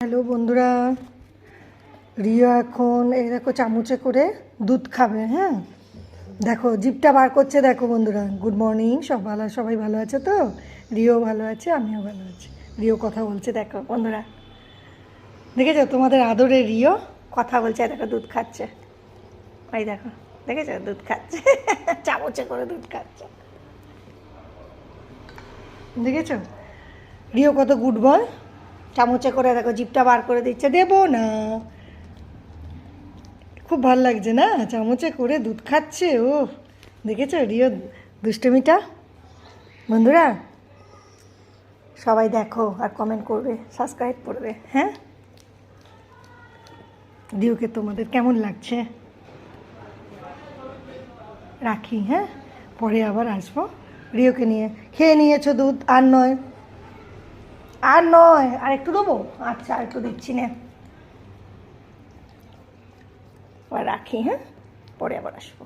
Hello বন্ধুরা, রিয়া এখন এই দেখো চামচে করে দুধ খাবে। হ্যাঁ, দেখো জিভটা বার করছে। দেখো বন্ধুরা, গুড মর্নিং। সবাই ভালো আছে তো? রিও ভালো আছে, আমিও ভালো আছি। রিও কথা বলছে, দেখো বন্ধুরা, দেখেছো তোমাদের আদরে রিও কথা বলছে। দেখো দুধ খাচ্ছে, ওই দেখো, দেখেছো দুধ খাচ্ছে চামচে করে দুধ খাচ্ছে, দেখেছো? রিও কত গুড বয়, চামচে করে দেখো জিভটা বার করে দিচ্ছে। দেবো না, খুব ভালো লাগছে না? চামচে করে দুধ খাচ্ছে ও। দেখেছো রিও দুষ্টমিটা? বন্ধুরা সবাই দেখো আর কমেন্ট করবে, সাবস্ক্রাইব করবে। হ্যাঁ, রিওকে তোমাদের কেমন লাগছে? রাখি, হ্যাঁ, পরে আবার আসবো রিওকে নিয়ে। খেয়ে নিয়েছো দুধ? আর নয়, আর নয়, আর একটু দেবো? আচ্ছা, আর একটু দিচ্ছি না, রাখি। হ্যাঁ, পরে আবার আসবো।